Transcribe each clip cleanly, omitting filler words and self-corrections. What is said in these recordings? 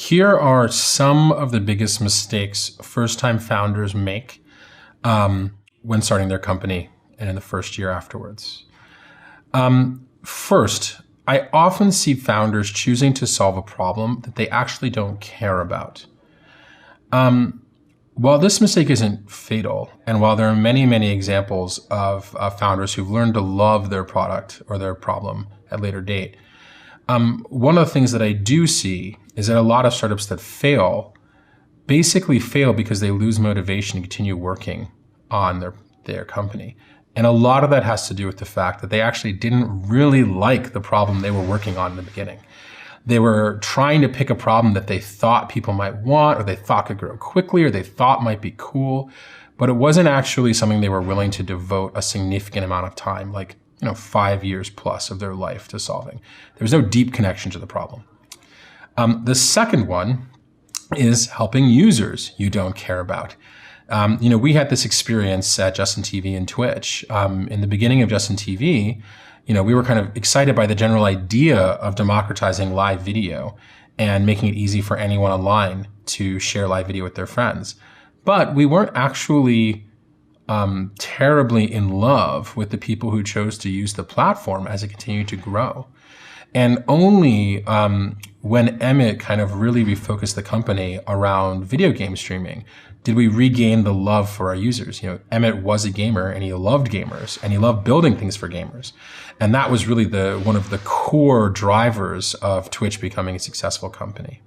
Here are some of the biggest mistakes first-time founders make when starting their company and in the first year afterwards. First, I often see founders choosing to solve a problem that they actually don't care about. While this mistake isn't fatal, and while there are many, many examples of founders who've learned to love their product or their problem at a later date, one of the things that I do see is that a lot of startups that fail basically fail because they lose motivation to continue working on their company. And a lot of that has to do with the fact that they actually didn't really like the problem they were working on in the beginning. They were trying to pick a problem that they thought people might want, or they thought could grow quickly, or they thought might be cool, but it wasn't actually something they were willing to devote a significant amount of time, like 5 years plus of their life to solving. There was no deep connection to the problem. The second one is helping users you don't care about. We had this experience at Justin TV and Twitch. In the beginning of Justin TV, we were kind of excited by the general idea of democratizing live video and making it easy for anyone online to share live video with their friends. But we weren't actually terribly in love with the people who chose to use the platform as it continued to grow. And only when Emmett kind of really refocused the company around video game streaming did we regain the love for our users. Emmett was a gamer and he loved gamers and he loved building things for gamers. And that was really one of the core drivers of Twitch becoming a successful company.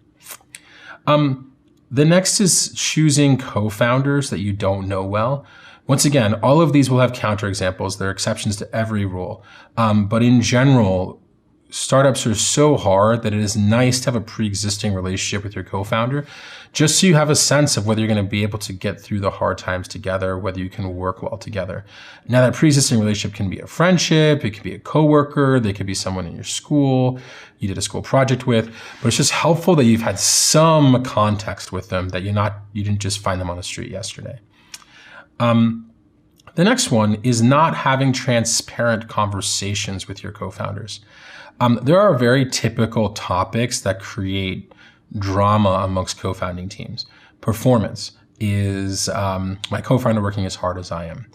The next is choosing co-founders that you don't know well. Once again, all of these will have counterexamples. There are exceptions to every rule. But in general, startups are so hard that it is nice to have a pre-existing relationship with your co-founder, just so you have a sense of whether you're going to be able to get through the hard times together, whether you can work well together. Now, that pre-existing relationship can be a friendship, it could be a coworker, they could be someone in your school you did a school project with, but it's just helpful that you've had some context with them, that you didn't just find them on the street yesterday. The next one is not having transparent conversations with your co-founders. There are very typical topics that create drama amongst co-founding teams. Performance is my co-founder working as hard as I am.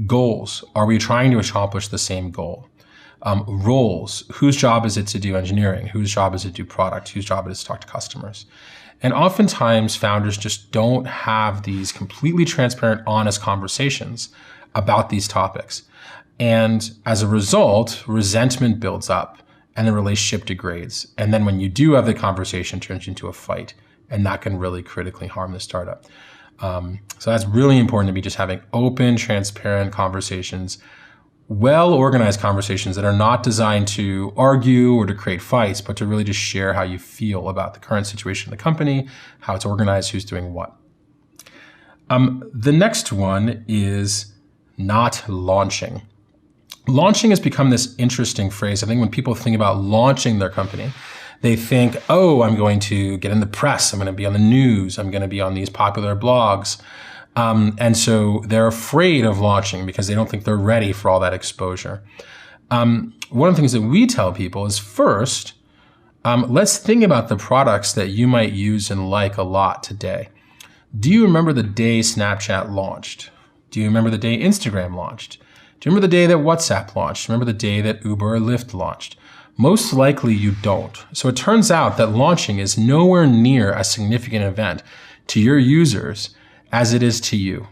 Goals, are we trying to accomplish the same goal? Roles, whose job is it to do engineering? Whose job is it to do product? Whose job is it to talk to customers? And oftentimes founders just don't have these completely transparent, honest conversations about these topics. And as a result, resentment builds up and the relationship degrades. And then when you do have the conversation, it turns into a fight, and that can really critically harm the startup. So that's really important to be just having open, transparent conversations, well-organized conversations that are not designed to argue or to create fights, but to really just share how you feel about the current situation of the company, how it's organized, who's doing what. The next one is not launching. Launching has become this interesting phrase. I think when people think about launching their company, they think, oh, I'm going to get in the press, I'm going to be on the news, I'm going to be on these popular blogs. And so they're afraid of launching because they don't think they're ready for all that exposure. One of the things that we tell people is first, let's think about the products that you might use and like a lot today. Do you remember the day Snapchat launched? Do you remember the day Instagram launched? Do you remember the day that WhatsApp launched? Remember the day that Uber or Lyft launched? Most likely you don't. So it turns out that launching is nowhere near a significant event to your users as it is to you.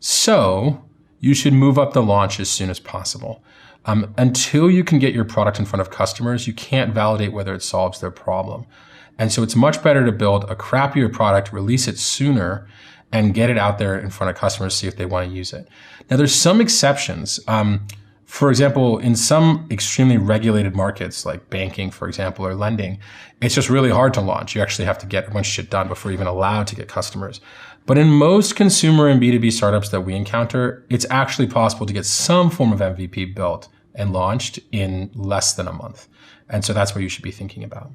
So you should move up the launch as soon as possible. Until you can get your product in front of customers, you can't validate whether it solves their problem. And so it's much better to build a crappier product, release it sooner, and get it out there in front of customers, see if they want to use it. Now, there's some exceptions. For example, in some extremely regulated markets like banking, for example, or lending, it's just really hard to launch. You actually have to get a bunch of shit done before you're even allowed to get customers. But in most consumer and B2B startups that we encounter, it's actually possible to get some form of MVP built and launched in less than a month. And so that's what you should be thinking about.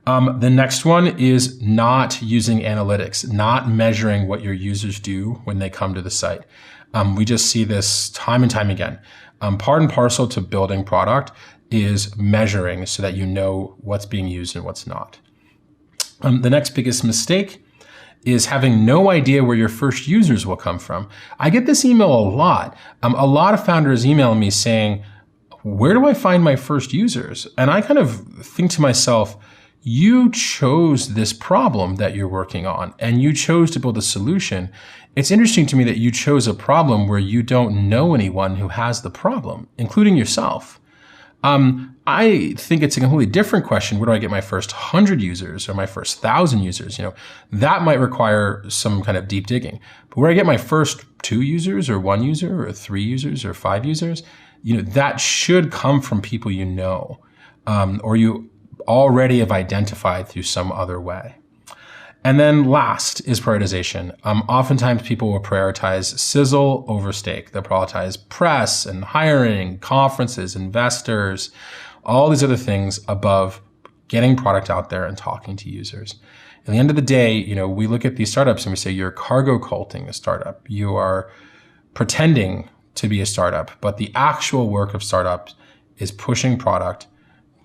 The next one is not using analytics, not measuring what your users do when they come to the site. We just see this time and time again. Part and parcel to building product is measuring so that you know what's being used and what's not. The next biggest mistake is having no idea where your first users will come from. I get this email a lot. A lot of founders email me saying, where do I find my first users? And I kind of think to myself, you chose this problem that you're working on and you chose to build a solution. It's interesting to me that you chose a problem where you don't know anyone who has the problem, including yourself. I think it's a completely different question. Where do I get my first 100 users or my first 1,000 users? That might require some kind of deep digging. But where I get my first 2 users or 1 user or 3 users or 5 users, that should come from people or you already have identified through some other way. And then last is prioritization. Oftentimes people will prioritize sizzle over steak. They'll prioritize press and hiring, conferences, investors, all these other things above getting product out there and talking to users. At the end of the day, we look at these startups and we say, you're cargo culting a startup. You are pretending to be a startup, but the actual work of startups is pushing product,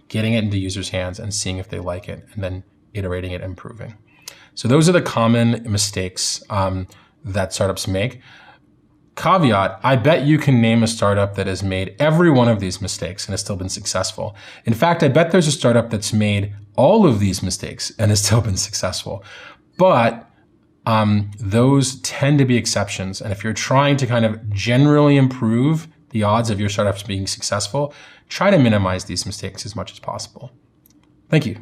getting it into users' hands and seeing if they like it, and then iterating it, improving. So those are the common mistakes that startups make. Caveat, I bet you can name a startup that has made every one of these mistakes and has still been successful. In fact, I bet there's a startup that's made all of these mistakes and has still been successful. But those tend to be exceptions. And if you're trying to kind of generally improve the odds of your startups being successful, try to minimize these mistakes as much as possible. Thank you.